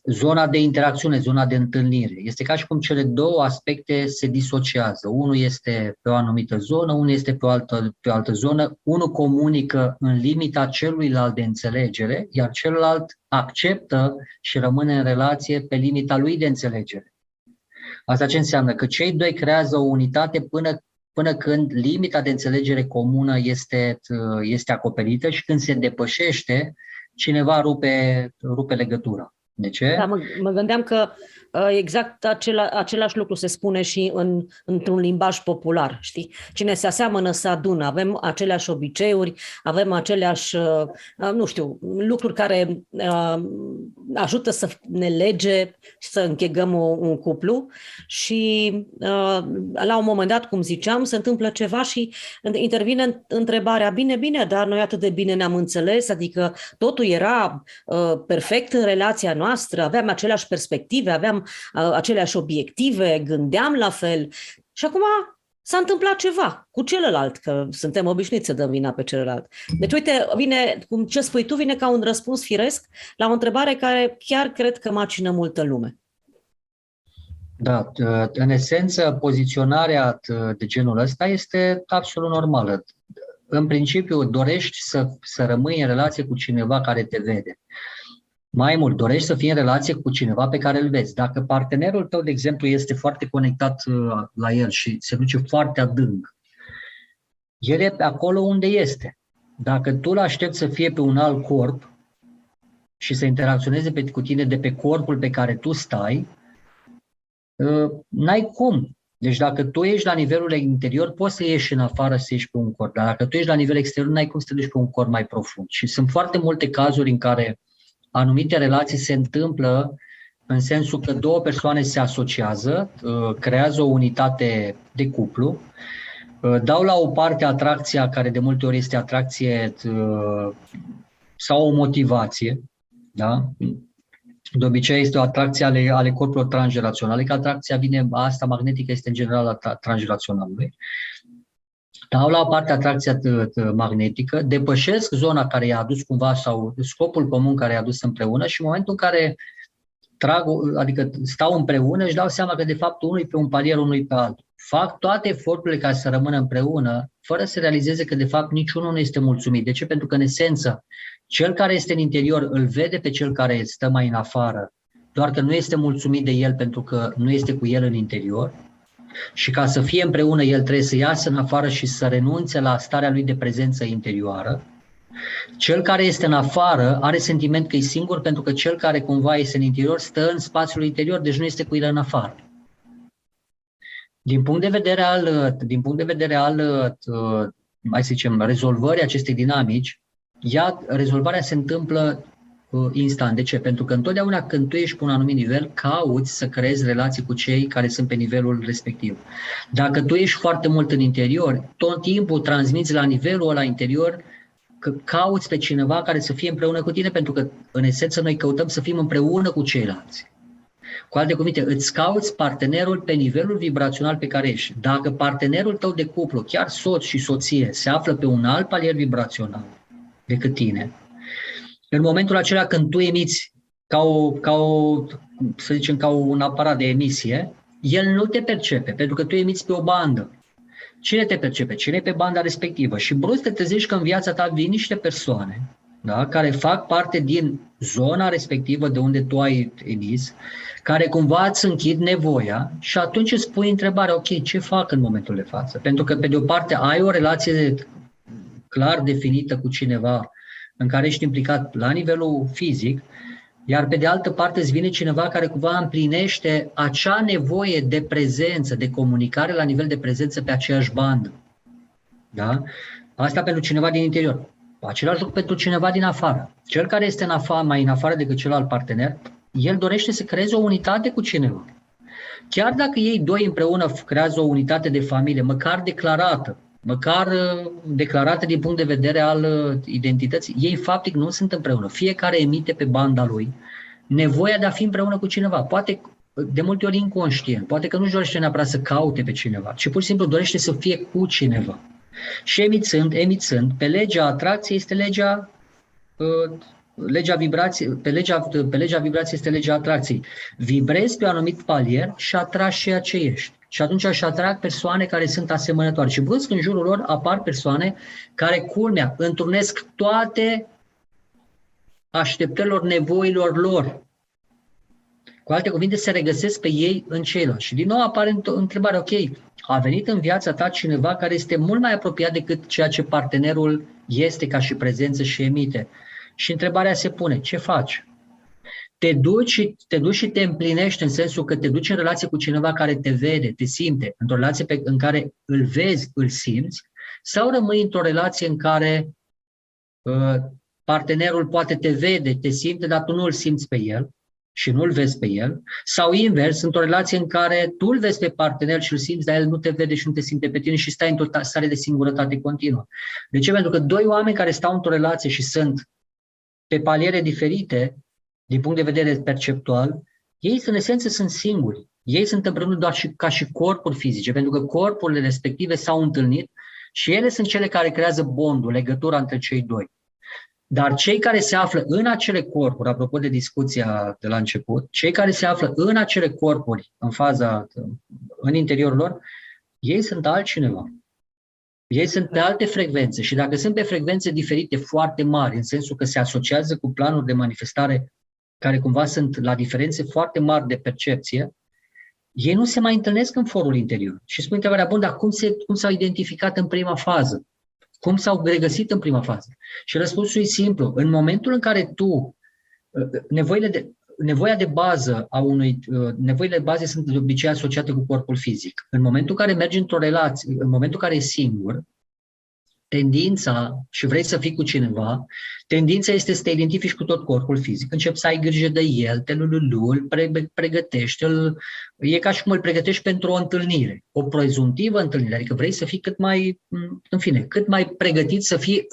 zona de interacțiune, zona de întâlnire. Este ca și cum cele două aspecte se disociază. Unul este pe o anumită zonă, unul este pe o altă zonă. Unul comunică în limita celuilalt de înțelegere, iar celălalt acceptă și rămâne în relație pe limita lui de înțelegere. Asta ce înseamnă? Că cei doi creează o unitate până când limita de înțelegere comună este acoperită și când se depășește, cineva rupe legătura. De ce? Da, mă gândeam că exact același lucru se spune și într-un limbaj popular, știi? Cine se aseamănă se adună, avem aceleași obiceiuri, avem aceleași, nu știu, lucruri care ajută să ne lege și să închegăm un cuplu și la un moment dat, cum ziceam, se întâmplă ceva și intervine întrebarea, bine, dar noi atât de bine ne-am înțeles, adică totul era perfect în relația noastră, aveam aceleași perspective, aveam aceleași obiective, gândeam la fel și acum s-a întâmplat ceva cu celălalt, că suntem obișnuiți să dăm vina pe celălalt. Deci, uite, vine, cum ce spui tu, vine ca un răspuns firesc la o întrebare care chiar cred că macină multă lume. Da, în esență, poziționarea de genul ăsta este absolut normală. În principiu, dorești să rămâi în relație cu cineva care te vede. Mai mult, dorești să fii în relație cu cineva pe care îl vezi. Dacă partenerul tău, de exemplu, este foarte conectat la el și se duce foarte adânc, el e pe acolo unde este. Dacă tu îl aștepți să fie pe un alt corp și să interacționeze cu tine de pe corpul pe care tu stai, n-ai cum. Deci dacă tu ești la nivelul interior, poți să ieși în afară să ieși pe un corp, dar dacă tu ești la nivel exterior, n-ai cum să te duci pe un corp mai profund. Și sunt foarte multe cazuri în care anumite relații se întâmplă în sensul că două persoane se asociază, creează o unitate de cuplu, dau la o parte atracția, care de multe ori este atracție sau o motivație, da? De obicei este o atracție ale corpurilor transgeneraționale, că atracția asta magnetică este în general a transgeneraționalului. Dau la o parte atracția magnetică, depășesc zona care i-a adus cumva sau scopul comun care i-a adus împreună și în momentul în care adică stau împreună, își dau seama că de fapt unul e pe un palier, unul e pe altul. Fac toate eforturile ca să rămână împreună, fără să realizeze că de fapt niciunul nu este mulțumit. De ce? Pentru că în esență, cel care este în interior îl vede pe cel care stă mai în afară, doar că nu este mulțumit de el pentru că nu este cu el în interior. Și ca să fie împreună, el trebuie să iasă în afară și să renunțe la starea lui de prezență interioară. Cel care este în afară are sentiment că e singur pentru că cel care cumva este în interior stă în spațiul interior, deci nu este cu el în afară. Din punct de vedere al hai să zicem, rezolvării acestei dinamici, rezolvarea se întâmplă instant. De ce? Pentru că întotdeauna când tu ești pe un anumit nivel, cauți să creezi relații cu cei care sunt pe nivelul respectiv. Dacă tu ești foarte mult în interior, tot timpul transmiți la nivelul ăla interior că cauți pe cineva care să fie împreună cu tine, pentru că în esență noi căutăm să fim împreună cu ceilalți. Cu alte cuvinte, îți cauți partenerul pe nivelul vibrațional pe care ești. Dacă partenerul tău de cuplu, chiar soț și soție, se află pe un alt palier vibrațional decât tine, în momentul acela când tu emiți să zicem, ca un aparat de emisie, el nu te percepe, pentru că tu emiți pe o bandă. Cine te percepe? Cine e pe banda respectivă? Și brusc te trezești că în viața ta vin niște persoane, da, care fac parte din zona respectivă de unde tu ai emis, care cumva îți închid nevoia și atunci îți pui întrebarea, ok, ce fac în momentul de față? Pentru că pe de o parte ai o relație clar definită cu cineva în care ești implicat la nivelul fizic, iar pe de altă parte îți vine cineva care cumva împlinește acea nevoie de prezență, de comunicare la nivel de prezență pe aceeași bandă. Da? Asta pentru cineva din interior. Același lucru pentru cineva din afară. Cel care este mai în afară decât celălalt partener, el dorește să creeze o unitate cu cineva. Chiar dacă ei doi împreună creează o unitate de familie, măcar declarată din punct de vedere al identității, ei faptic nu sunt împreună. Fiecare emite pe banda lui nevoia de a fi împreună cu cineva. Poate de multe ori inconștient, poate că nu-și dorește neapărat să caute pe cineva, ci pur și simplu dorește să fie cu cineva. Și emițând, pe legea atracției este legea vibrației, pe legea vibrației este legea atracției. Vibrezi pe un anumit palier și atragi ceea ce ești. Și atunci își atrag persoane care sunt asemănătoare. Și brusc în jurul lor apar persoane care, culmea, întrunesc toate așteptărilor, nevoilor lor. Cu alte cuvinte, se regăsesc pe ei în ceilalți. Și din nou apare întrebarea, ok, a venit în viața ta cineva care este mult mai apropiat decât ceea ce partenerul este ca și prezență și emite. Și întrebarea se pune, ce faci? Te duci și te împlinești în sensul că te duci în relație cu cineva care te vede, te simte, într-o relație în care îl vezi, îl simți, sau rămâi într-o relație în care partenerul poate te vede, te simte, dar tu nu îl simți pe el și nu îl vezi pe el, sau invers, într-o relație în care tu îl vezi pe partener și îl simți, dar el nu te vede și nu te simte pe tine și stai într-o stare de singurătate continuă. De ce? Pentru că doi oameni care stau într-o relație și sunt pe paliere diferite, din punct de vedere perceptual, ei în esență sunt singuri. Ei sunt împreună doar ca și corpuri fizice, pentru că corpurile respective s-au întâlnit și ele sunt cele care creează bondul, legătura între cei doi. Dar cei care se află în acele corpuri, apropo de discuția de la început, cei care se află în acele corpuri, în interiorul lor, ei sunt altcineva. Ei sunt pe alte frecvențe și dacă sunt pe frecvențe diferite foarte mari, în sensul că se asociază cu planuri de manifestare care cumva sunt la diferențe foarte mari de percepție, ei nu se mai întâlnesc în forul interior. Și spune întrebarea, bun, dar cum s-au identificat în prima fază? Cum s-au regăsit în prima fază? Și răspunsul e simplu. În momentul în care tu, nevoia de bază nevoile de bază sunt de obicei asociate cu corpul fizic. În momentul în care mergi într-o relație, în momentul în care ești singur, tendința, și vrei să fii cu cineva, tendința este să te identifici cu tot corpul fizic. Începi să ai grijă de el, îl pregătești, e ca și cum îl pregătești pentru o întâlnire, o prezumtivă întâlnire, adică vrei să fii cât mai pregătit să fii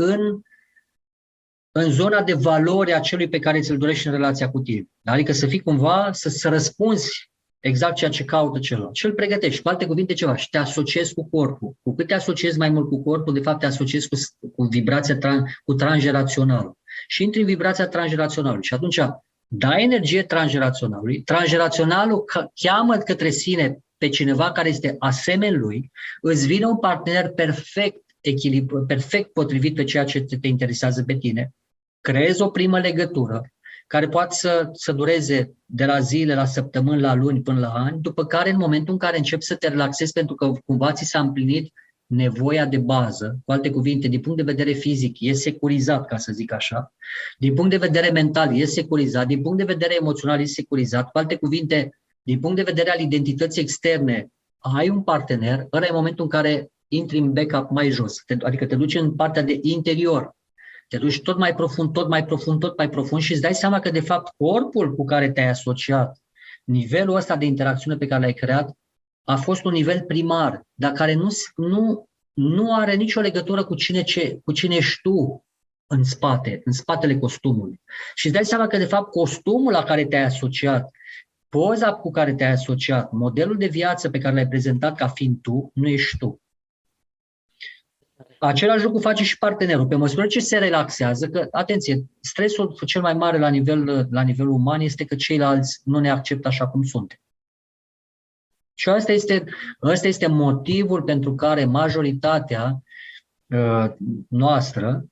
în zona de valori a celui pe care ți-l dorești în relația cu tine. Adică să fii cumva, să răspunzi exact ceea ce caută celălalt. Și îl pregătești, cu alte cuvinte ceva, și te asociezi cu corpul. Cu cât te asociezi mai mult cu corpul, de fapt te asociezi cu vibrația, cu transgeraționalul. Și intri în vibrația transgeraționalului. Și atunci dai energie transgeraționalului, transgeraționalul cheamă către sine pe cineva care este asemenea lui, îți vine un partener perfect potrivit pe ceea ce te interesează pe tine, creezi o primă legătură, care poate să dureze de la zile, la săptămâni, la luni până la ani, după care în momentul în care începi să te relaxezi pentru că cumva ți s-a împlinit nevoia de bază, cu alte cuvinte, din punct de vedere fizic, e securizat, ca să zic așa, din punct de vedere mental, e securizat, din punct de vedere emoțional, e securizat, cu alte cuvinte, din punct de vedere al identității externe, ai un partener, ăla e momentul în care intri în backup mai jos, adică te duci în partea de interior, te duci tot mai profund, tot mai profund, tot mai profund și îți dai seama că, de fapt, corpul cu care te-ai asociat, nivelul ăsta de interacțiune pe care l-ai creat, a fost un nivel primar, dar care nu are nicio legătură cu cine ești tu în spatele costumului. Și îți dai seama că, de fapt, costumul la care te-ai asociat, poza cu care te-ai asociat, modelul de viață pe care l-ai prezentat ca fiind tu, nu ești tu. Același lucru face și partenerul. Pe măsură ce se relaxează, că, atenție, stresul cel mai mare la nivel uman este că ceilalți nu ne acceptă așa cum suntem. Și ăsta este motivul pentru care majoritatea noastră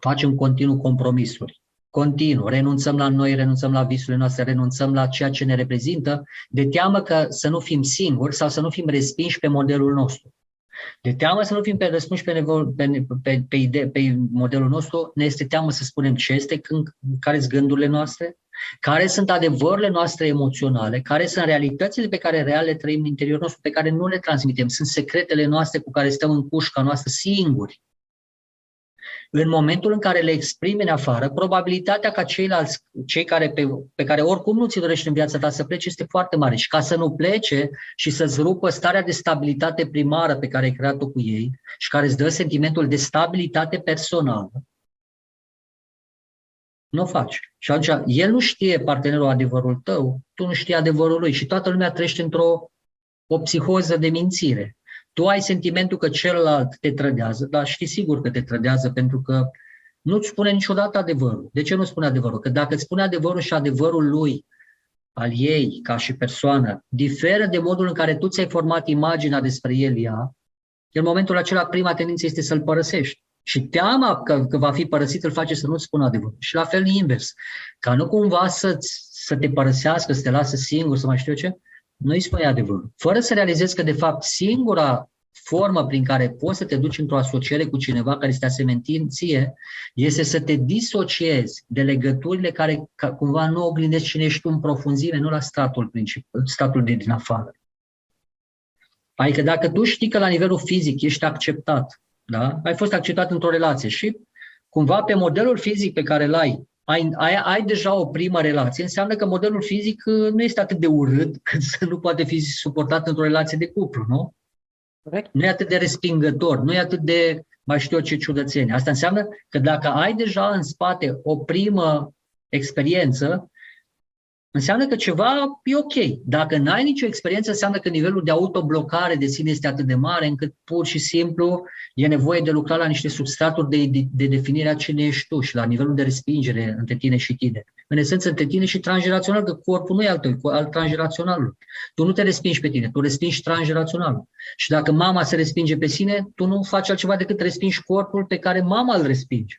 facem continuu compromisuri. Continuu, renunțăm la noi, renunțăm la visurile noastre, renunțăm la ceea ce ne reprezintă, de teamă că să nu fim singuri sau să nu fim respinși pe modelul nostru. De teamă să nu fim răspunși pe modelul nostru, ne este teamă să spunem ce este, care sunt gândurile noastre, care sunt adevărurile noastre emoționale, care sunt realitățile pe care real le trăim în interiorul nostru, pe care nu le transmitem. Sunt secretele noastre cu care stăm în cușca noastră singuri. În momentul în care le exprimi în afară, probabilitatea ca pe care oricum nu ți dorești în viața ta să plece este foarte mare. Și ca să nu plece și să-ți rupă starea de stabilitate primară pe care ai creat-o cu ei și care îți dă sentimentul de stabilitate personală, nu o faci. Și atunci el nu știe, partenerul, adevărul tău, tu nu știi adevărul lui și toată lumea trăiește într-o psihoză de mințire. Tu ai sentimentul că celălalt te trădează, dar știi sigur că te trădează pentru că nu-ți spune niciodată adevărul. De ce nu spune adevărul? Că dacă îți spune adevărul și adevărul lui, al ei, ca și persoană, diferă de modul în care tu ți-ai format imaginea despre ea, în momentul acela prima tendință este să-l părăsești. Și teama că va fi părăsit îl face să nu-ți spună adevărul. Și la fel invers. Ca nu cumva să te părăsească, să te lasă singur, să mai știu eu ce, nu îi spui adevărul. Fără să realizezi că, de fapt, formă prin care poți să te duci într-o asociere cu cineva care este asemănător ție, este să te disociezi de legăturile care cumva nu oglindesc cine ești tu în profunzime, nu la stratul de din afară. Adică dacă tu știi că la nivelul fizic ești acceptat, da? Ai fost acceptat într-o relație și cumva pe modelul fizic pe care îl ai deja o primă relație, înseamnă că modelul fizic nu este atât de urât cât să nu poate fi suportat într-o relație de cuplu, nu? Corect? Nu e atât de respingător, nu e atât de mai știu eu ce ciudățenie. Asta înseamnă că dacă ai deja în spate o primă experiență, înseamnă că ceva e ok. Dacă n-ai nicio experiență, înseamnă că nivelul de autoblocare de sine este atât de mare încât pur și simplu e nevoie de lucra la niște substraturi de definire a cine ești tu și la nivelul de respingere între tine și tine. În esență, între tine și transgenerațional, că corpul nu e al tău, e al transgeneraționalului. Tu nu te respingi pe tine, tu respingi transgeneraționalul. Și dacă mama se respinge pe sine, tu nu faci altceva decât respingi corpul pe care mama îl respinge.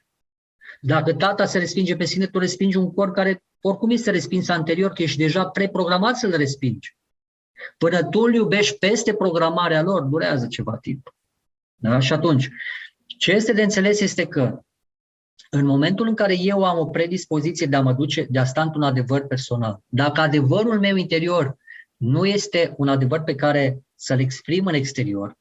Dacă tata se respinge pe sine, tu respingi un corp care oricum este respins anterior, că ești deja preprogramat să-l respingi. Până tu îl iubești peste programarea lor, durează ceva timp. Da? Și atunci, ce este de înțeles este că în momentul în care eu am o predispoziție de a sta într-un adevăr personal, dacă adevărul meu interior nu este un adevăr pe care să-l exprim în exterior,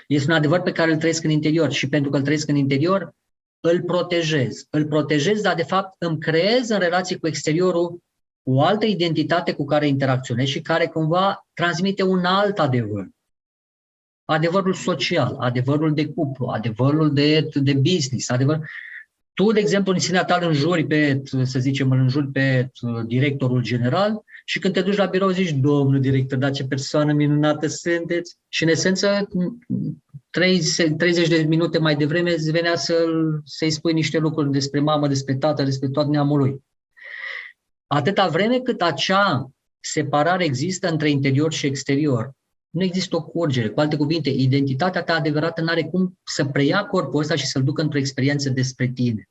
este un adevăr pe care îl trăiesc în interior și pentru că îl trăiesc în interior, îl protejez. Îl protejez, dar de fapt îmi creez în relație cu exteriorul o altă identitate cu care interacționez și care cumva transmite un alt adevăr. Adevărul social, adevărul de cuplu, adevărul de business, Tu, de exemplu, în sinea ta înjuri pe directorul general și când te duci la birou zici, domnul director, dar ce persoană minunată sunteți. Și în esență 30 de minute mai devreme îți venea să-i spui niște lucruri despre mamă, despre tată, despre tot neamul lui. Atâta vreme cât acea separare există între interior și exterior, nu există o curgere. Cu alte cuvinte, identitatea ta adevărată n-are cum să preia corpul ăsta și să-l ducă într-o experiență despre tine.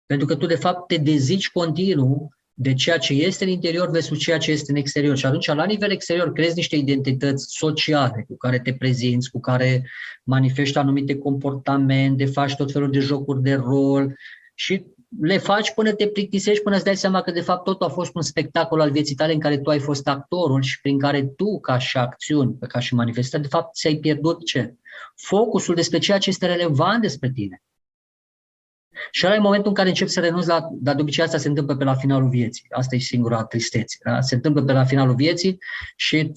Pentru că tu, de fapt, te dezici continuu de ceea ce este în interior versus ceea ce este în exterior. Și atunci, la nivel exterior, creezi niște identități sociale cu care te prezinți, cu care manifesti anumite comportamente, faci tot felul de jocuri de rol și le faci până te plictisești, până îți dai seama că, de fapt, totul a fost un spectacol al vieții tale în care tu ai fost actorul și prin care tu, ca și acțiuni, ca și manifestări, de fapt, ți-ai pierdut ce? Focusul despre ceea ce este relevant despre tine. Și ăla e momentul în care începi să renunți dar de obicei asta se întâmplă pe la finalul vieții. Asta e singura tristețe. Da? Se întâmplă pe la finalul vieții și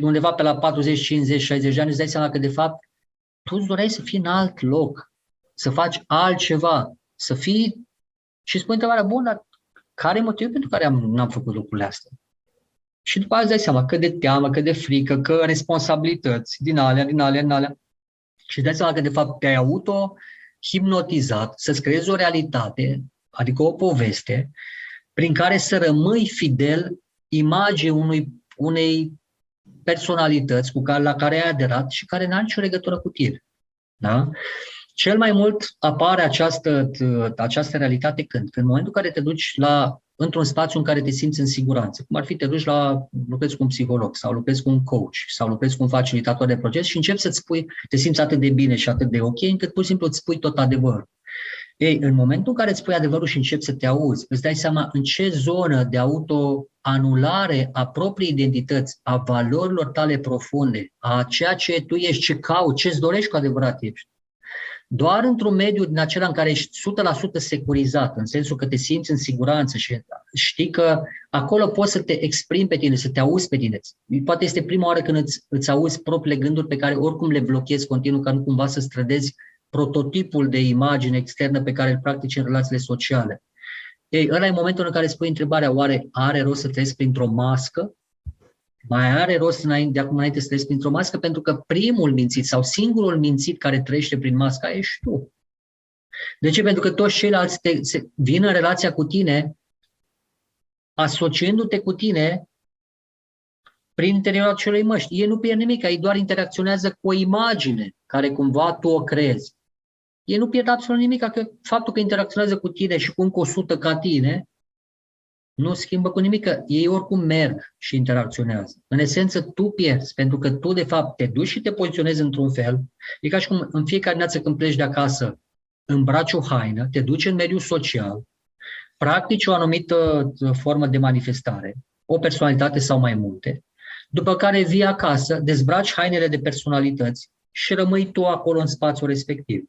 undeva pe la 40, 50, 60 de ani îți dai seama că de fapt tu îți doreai să fii în alt loc, să faci altceva, să fii și spui întrebarea, bun, dar care e motivul pentru care n-am făcut lucrurile astea? Și după aceea îți dai seama că de teamă, că de frică, că responsabilități din alea. Și îți dai seama că de fapt te-ai auto-hipnotizat să-ți creezi o realitate, adică o poveste, prin care să rămâi fidel imaginii unei personalități la care ai aderat și care n-are nicio legătură cu tine. Da? Cel mai mult apare această realitate când? Când în momentul în care te duci într-un spațiu în care te simți în siguranță, cum ar fi te duci lucrezi cu un psiholog sau lucrezi cu un coach sau lucrezi cu un facilitator de proces și începi să-ți spui, te simți atât de bine și atât de ok, încât pur și simplu îți spui tot adevărul. Ei, în momentul în care îți spui adevărul și începi să te auzi, îți dai seama în ce zonă de autoanulare a propriei identități, a valorilor tale profunde, a ceea ce tu ești, ce cauți, ce-ți dorești cu adevărat ești. Doar într-un mediu din acela în care ești 100% securizat, în sensul că te simți în siguranță și știi că acolo poți să te exprimi pe tine, să te auzi pe tine. Poate este prima oară când îți auzi propriile gânduri pe care oricum le blochezi continuu ca nu cumva să strădezi prototipul de imagine externă pe care îl practici în relațiile sociale. Ei, ăla e momentul în care îți pui întrebarea, oare are rost să trăiesc printr-o mască? Mai are rost de acum înainte să trăiesc printr-o mască, pentru că primul mințit sau singurul mințit care trăiește prin masca ești tu. De ce? Pentru că toți ceilalți vin în relația cu tine, asociindu-te cu tine prin interiorul acelei măști. Ei nu pierd nimic, ei doar interacționează cu o imagine care cumva tu o creezi. Ei nu pierd absolut nimic, că faptul că interacționează cu tine și cu încă 100 ca tine, nu schimbă cu nimic, că ei oricum merg și interacționează. În esență, tu pierzi, pentru că tu, de fapt, te duci și te poziționezi într-un fel. E ca și cum în fiecare dimineață când pleci de acasă, îmbraci o haină, te duci în mediul social, practici o anumită formă de manifestare, o personalitate sau mai multe, după care vii acasă, dezbraci hainele de personalități și rămâi tu acolo în spațiul respectiv.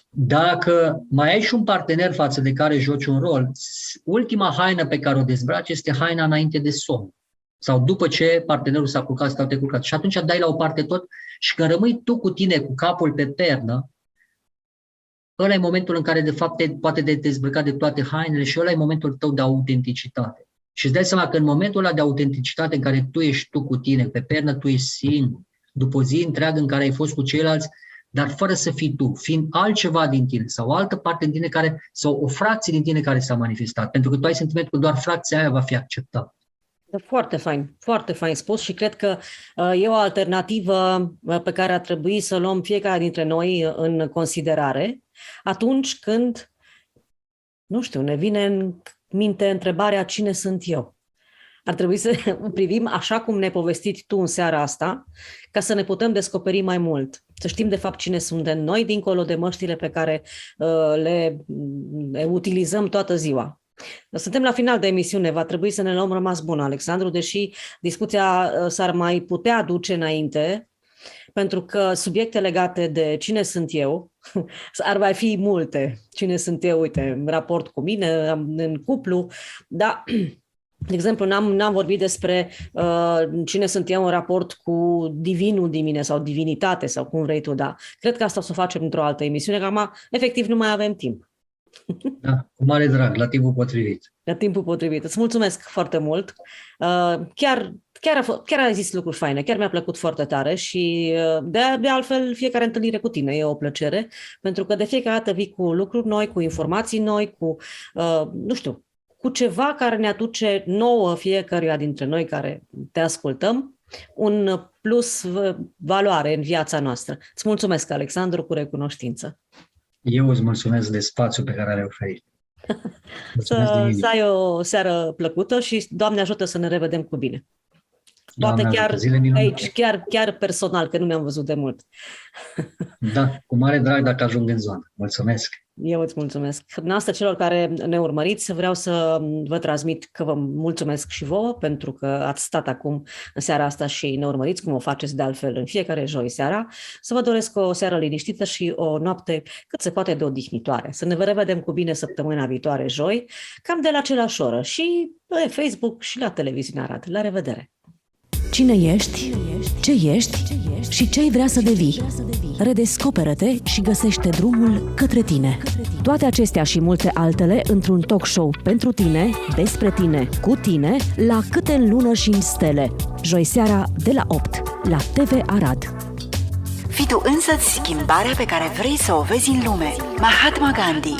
Dacă mai ai și un partener față de care joci un rol, ultima haină pe care o dezbraci este haina înainte de somn. Sau după ce partenerul s-a culcat sau te culcat. Și atunci dai la o parte tot și când rămâi tu cu tine, cu capul pe pernă, ăla e momentul în care de fapt te poate de dezbrăca de toate hainele și ăla e momentul tău de autenticitate. Și îți dai seama că în momentul ăla de autenticitate în care tu ești tu cu tine, pe pernă tu ești singur, după o zi întreagă în care ai fost cu ceilalți, dar fără să fii tu, fiind altceva din tine sau o altă parte din tine care, sau o fracție din tine care s-a manifestat. Pentru că tu ai sentimentul că doar fracția aia va fi acceptată. Foarte fain spus și cred că e o alternativă pe care ar trebui să luăm fiecare dintre noi în considerare atunci când, nu știu, ne vine în minte întrebarea cine sunt eu. Ar trebui să privim așa cum ne-ai povestit tu în seara asta, ca să ne putem descoperi mai mult. Să știm de fapt cine suntem noi, dincolo de măștile pe care le utilizăm toată ziua. Suntem la final de emisiune, va trebui să ne luăm rămas bun, Alexandru, deși discuția s-ar mai putea aduce înainte, pentru că subiecte legate de cine sunt eu ar mai fi multe. Cine sunt eu, uite, în raport cu mine, în cuplu, dar... De exemplu, n-am vorbit despre cine sunt eu în raport cu divinul din mine sau divinitate sau cum vrei tu, da. Cred că asta o să facem într-o altă emisiune, că acum efectiv nu mai avem timp. Cu mare drag, la timpul potrivit. La timpul potrivit. Îți mulțumesc foarte mult. Chiar ai zis lucruri faine, chiar mi-a plăcut foarte tare și de altfel fiecare întâlnire cu tine e o plăcere, pentru că de fiecare dată vii cu lucruri noi, cu informații noi, cu, nu știu, cu ceva care ne aduce nouă fiecăruia dintre noi care te ascultăm, un plus valoare în viața noastră. Îți mulțumesc, Alexandru, cu recunoștință. Eu îți mulțumesc de spațiul pe care l-ai oferit. Să ai o seară plăcută și Doamne ajută să ne revedem cu bine. Poate chiar aici, chiar personal, că nu mi-am văzut de mult. Da, cu mare drag dacă ajung în zonă. Mulțumesc! Eu îți mulțumesc. Dumneavoastră, celor care ne urmăriți, vreau să vă transmit că vă mulțumesc și vouă pentru că ați stat acum în seara asta și ne urmăriți, cum o faceți de altfel în fiecare joi seara. Să vă doresc o seară liniștită și o noapte cât se poate de odihnitoare. Să ne revedem cu bine săptămâna viitoare, joi, cam de la același oră și pe Facebook și la televiziunea Arad. La revedere! Cine ești, ce ești și ce ai vrea să devii. Redescoperă-te și găsește drumul către tine. Toate acestea și multe altele într-un talk show pentru tine, despre tine, cu tine, la Câte în lună și în stele. Joi seara de la 8 la TV Arad. Fii tu însăți schimbarea pe care vrei să o vezi în lume. Mahatma Gandhi.